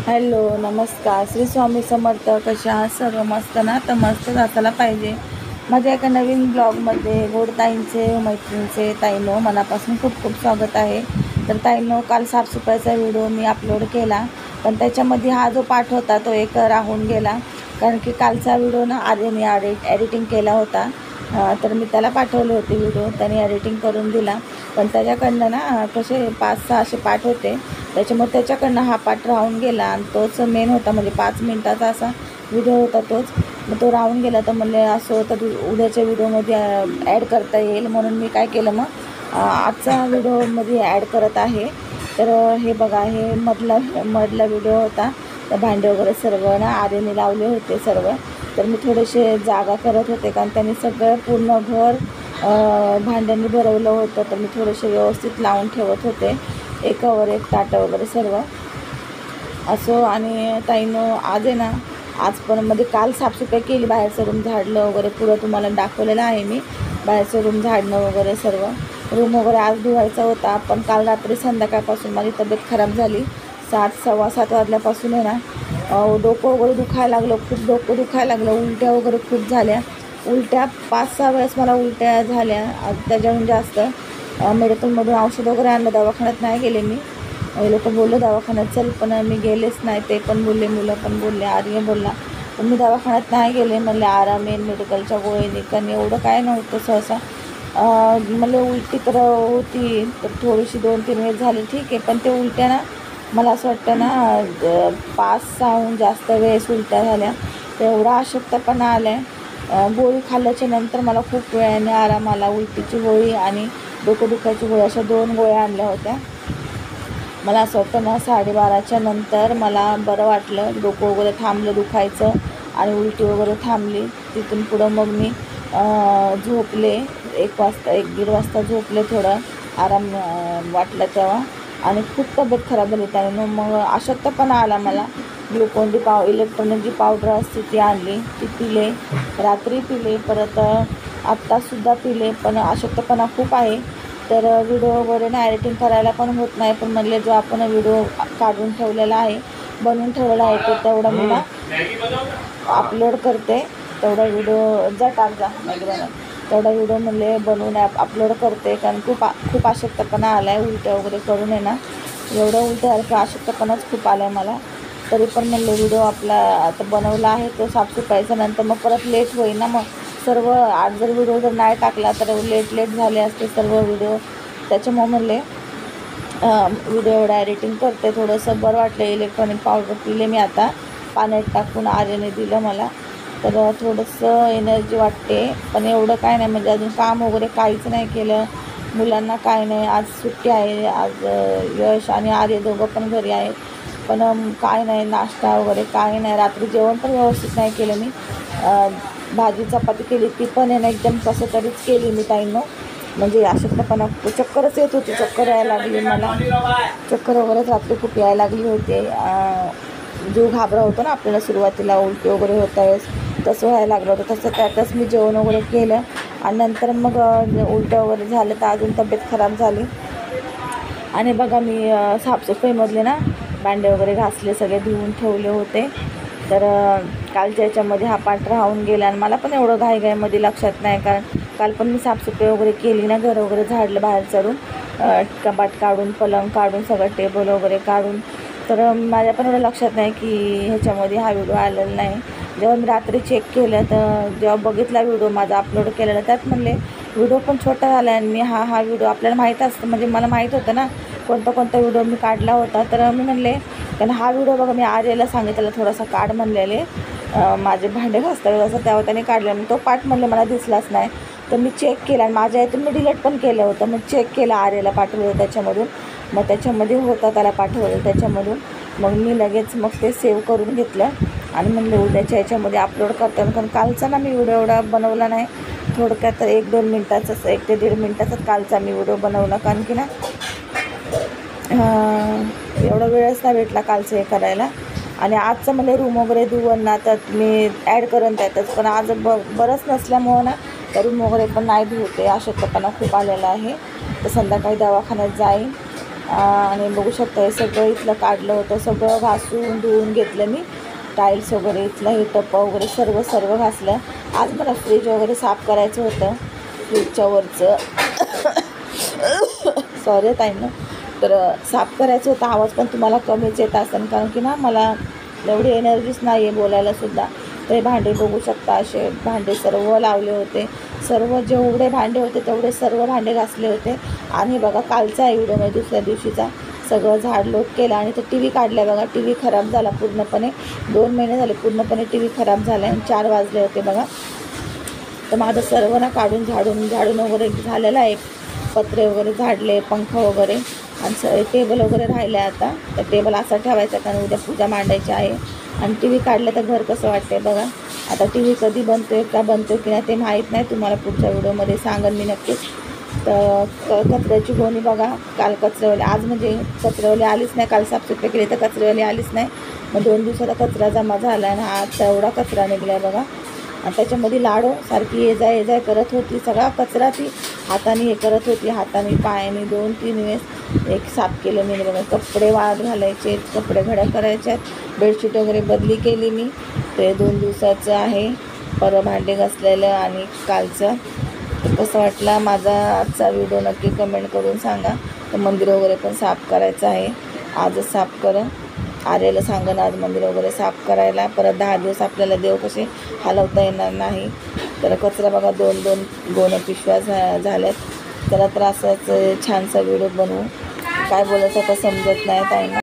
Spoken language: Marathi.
हॅलो नमस्कार. श्री स्वामी समर्थ. कशा आहात? सर्व मस्त ना? तर मस्तच असायला पाहिजे. माझ्या एका नवीन ब्लॉगमध्ये गोडताईंचे मैत्रिणींचे ताईंनो मनापासून खूप खूप स्वागत आहे. तर ताईंनो, काल साफसफाईचा व्हिडिओ मी अपलोड केला, पण त्याच्यामध्ये हा जो पाठ होता तो एक राहून गेला. कारण की कालचा व्हिडिओ ना आर्यने एडिटिंग केला होता. तर मी त्याला पाठवले होते व्हिडिओ, त्याने एडिटिंग करून दिला. पण त्याच्याकडनं ना कसे 5-6 असे पाठ होते, त्याच्यामुळे त्याच्याकडनं हा पाठ राहून गेला. आणि तोच मेन होता, म्हणजे 5 मिनटाचा असा व्हिडिओ होता तोच. मग तो राहून गेला. तर म्हणले असं तर उद्याच्या व्हिडिओमध्ये ॲड करता येईल, म्हणून मी काय केलं मग आजचा व्हिडिओमध्ये ॲड करत आहे. तर हे बघा, हे मधला व्हिडिओ होता. तर भांडे वगैरे सर्व ना आर्यने लावले होते सर्व. तर मी थोडेसे जागा करत होते, कारण त्यांनी सगळं पूर्ण घर भांड्यांनी भरवलं होतं. तर मी थोडेसे व्यवस्थित लावून ठेवत होते, एकावर एक ताटं वगैरे सर्व असं. आणि ताईनो, आज आहे ना, आज पण मध्ये काल साफसफाई केली, बाहेरचं रूम झाडलं वगैरे, पुढं तुम्हाला दाखवलेलं आहे मी बाहेरचं रूम झाडणं वगैरे सर्व. रूम वगैरे आज धुवायचा होता, पण काल रात्री संध्याकाळपासून माझी तब्येत खराब झाली. 7-7:15 वाजल्यापासून आहे ना डोकं वगैरे दुखायला लागलं, खूप डोकं दुखायला लागलं. उलट्या वगैरे खूप झाल्या. उलट्या 5-6 वेळेस मला उलट्या झाल्या. त्याच्याहून जास्त मेडिकलमधून औषध वगैरे आणलं, दवाखान्यात नाही गेले मी. हे लोक बोलले दवाखान्यात चल, पण मी गेलेच नाही. ते पण बोलले, मुलं पण बोलले, आर्य बोलला, पण मी दवाखान्यात नाही गेले. म्हणले आराम येईल मेडिकलच्या गोळीने, कारण एवढं काय नव्हतं सहसा. मला उलटी तर होती, तर थोडीशी 2-3 वेळेस झाली, ठीक आहे. पण ते उलट्या ना, मला असं वाटतं ना 5-6हून जास्त वेळेस उलट्या झाल्या. तर एवढा अशक्तपणा आला आहे. गोळी खाल्ल्याच्या नंतर मला खूप वेळाने आराम आला. उलटीची गोळी आणि डोकं दुखायची गोळी, अशा 2 गोळ्या आणल्या होत्या. मला असं वाटतं ना 12:30च्या नंतर मला बरं वाटलं. डोकं वगैरे थांबलं दुखायचं आणि उलटी वगैरे थांबली. तिथून पुढं मग मी झोपले. 1-1:30 वाजता झोपले. थोडं आराम वाटलं तेव्हा, आणि खूप तब्येत खराब झाली त्याने. मग अशक्तपणा आला मला. ग्लुकोन डी इलेक्ट्रॉनिक जी पावडर असते ती आणली, ती पिले, रात्री पिले, परत आत्तासुद्धा पिले. पण अशक्तपणा खूप आहे. तर व्हिडिओ वगैरे ना एडिटिंग करायला पण होत नाही. पण म्हणले जो आपण व्हिडिओ काढून ठेवलेला आहे, बनवून ठेवलेला आहे, तो तेवढा मी ना अपलोड करते. तेवढा व्हिडिओ तेवढा व्हिडिओ म्हणले बनवून अपलोड करते. कारण खूप अशक्तपणा आला आहे. उलट्या वगैरे करून आहे ना, एवढं उलट्या अशक्तपणाच खूप आला आहे मला. तरी पण म्हणले व्हिडिओ आपला आता बनवला आहे तो साफसफाईचा, नंतर मग परत लेट होईल ना. मग सर्व आज जर व्हिडिओ जर नाही टाकला तर लेट झाले असते सर्व व्हिडिओ. त्याच्यामुळे म्हणले व्हिडिओ एवढं एडिटिंग करते. थोडंसं बरं वाटलं. इलेक्ट्रॉनिक पावडर पिले मी आता, पाण्यात टाकून आर्यने दिलं मला. तर थोडंसं एनर्जी वाटते. पण एवढं काय नाही, म्हणजे अजून काम वगैरे काहीच नाही केलं. मुलांना काय नाही, आज सुट्टी आहे. आज यश आणि आर्य दोघं पण घरी आहेत. पण काय नाही, नाश्ता वगैरे काय नाही. रात्री जेवण पण व्यवस्थित नाही केलं मी. भाजी चपाती केली, ती पण आहे ना एकदम कसं तरीच केली मी ताईंनो. म्हणजे अशक्तपणा, चक्करच येत होती. चक्कर यायला लागली मला. चक्कर वगैरेच रात्री खूप यायला लागली होते. जीव घाबरा होतो ना आपल्याला सुरुवातीला, उलटी वगैरे होता वेळेस तसं व्हायला लागलं होतं. तसं त्यातच मी जेवण वगैरे केलं, आणि नंतर मग उलट्या वगैरे झालं, तर अजून तब्येत खराब झाली. आणि बघा, मी साफसफाईमधले ना भांडे वगैरे घासले, सगळे धुवून ठेवले होते. तर कालच्या याच्यामध्ये हा पाठ राहून गेला, आणि मला पण एवढं घाईमध्ये लक्षात नाही. कारण काल पण मी साफसफाई वगैरे केली ना, घर वगैरे झाडलं बाहेर चढून, कपाट काढून, पलंग काढून, सगळं टेबल वगैरे काढून. तर माझ्या पण एवढं लक्षात नाही की ह्याच्यामध्ये हा व्हिडिओ आलेला नाही. जेव्हा मी रात्री चेक केलं, तर जेव्हा बघितला व्हिडिओ माझा अपलोड केलेला, त्यात म्हणले व्हिडिओ पण छोटा झाला. आणि मी हा व्हिडिओ आपल्याला माहीत असतं, म्हणजे मला माहीत होतं ना कोणता व्हिडिओ मी काढला होता. तर मी म्हणले, कारण हा व्हिडिओ बघा मी आर्यला सांगितलेला थोडासा काढ म्हणलेले, माझे भांडे घासता असं, तेव्हा त्याने काढलं. मग तो पाठ म्हणले मला दिसलाच नाही. तर मी चेक केला, आणि माझ्या यातून मी डिलीट पण केलं होतं. मग चेक केलं, आर्यला पाठवलं त्याच्यामधून, मग त्याच्यामध्ये होता, त्याला पाठवलं त्याच्यामधून. मग मी लगेच मग ते सेव्ह करून घेतलं, आणि म्हणलं उद्याच्या याच्यामध्ये अपलोड करताना. कारण कालचा ना मी व्हिडिओ एवढा बनवला नाही, थोडक्यात 1-2 मिनटाचाच, 1 ते 1.5 मिनटाचाच कालचा मी व्हिडिओ बनवला. कारण की ना एवढा वेळच नाही भेटला कालचं हे करायला. आणि आजचं मला रूम वगैरे धुवून ना, तर मी ॲड करून त्यातच. पण आज बरंच नसल्यामुळं ना त्या रूम वगैरे पण नाही धुवते. अशक्तपणा खूप आलेला आहे. तर संध्याकाळी दवाखान्यात जाईन. आणि बघू शकता हे सगळं इथलं काढलं होतं, सगळं घासून धुवून घेतलं मी. टाईल्स वगैरे इथलं हे टप्पा वगैरे सर्व घासलं. आज मला फ्रीज वगैरे साफ करायचं होतं, फ्रीजच्या वरचं सॉरी ताईंनो. तर साफ करायचं होतं. आवाज पण तुम्हाला कमीच येत असेल कारण की ना मला एवढी एनर्जीच नाही आहे बोलायलासुद्धा. ते भांडे बघू शकता, असे भांडे सर्व लावले होते. सर्व जेवढे भांडे होते तेवढे सर्व भांडे घासले होते. आणि बघा कालचा आहे व्हिडिओ म्हणजे दुसऱ्या दिवशीचा, सगळं झाडलोट केलं. आणि तो टी व्ही काढला बघा, टी व्ही खराब झाला पूर्णपणे. 2 महिने झाले पूर्णपणे टी व्ही खराब झाला आणि 4 वाजले होते बघा. तर माझं सर्व ना काढून झाडून वगैरे झालेलं आहे. पत्रे वगैरे झाडले, पंखा वगैरे, आणि टेबल वगैरे राहिले. आता तर टेबल असा ठेवायचा कारण उद्या पूजा मांडायची आहे. आणि टी व्ही काढलं तर घर कसं वाटतंय बघा. आता टी व्ही कधी बनतोय का बनतो की नाही ते माहीत नाही, तुम्हाला पुढच्या व्हिडिओमध्ये सांगेन मी नक्कीच. तर कचऱ्याची गोणी बघा, काल कचऱ्यावाली, आज म्हणजे कचऱ्यावाली आलीच नाही. काल साफसफाई केली तर कचऱ्यावाली आलीच नाही. मग 2 दिवसाचा कचरा जमा झाला आणि हा तेवढा कचरा निघला आहे बघा. आणि त्याच्यामध्ये लाडो सारखी ये जाय करत होती. सगळा कचरा ती हाताने हे करत होती, हाताने पायाने 2-3 वेळेस एक साफ केलं मी बघा. कपडे वाळत घालायचे, कपडे घड्या करायच्यात, बेडशीट वगैरे बदली केली मी. ते 2 दिवसाचं आहे. परवा भांडे घासलेलं आणि कालचं. तर कसं वाटला माझा आजचा व्हिडिओ नक्की कमेंट करून सांगा. तर मंदिर वगैरे पण साफ करायचं आहे, आजच साफ करा. आर्याला सांगणं आज मंदिर वगैरे साफ करायला. परत 10 दिवस आपल्याला देव कसे हलवता येणार नाही. तर कचरा बघा 2-2 गोण्या पिशव्या झाल्यात. त्याला तर असंच छानसा व्हिडिओ बनवू, काय बोलायचं आता समजत नाही ताईंना.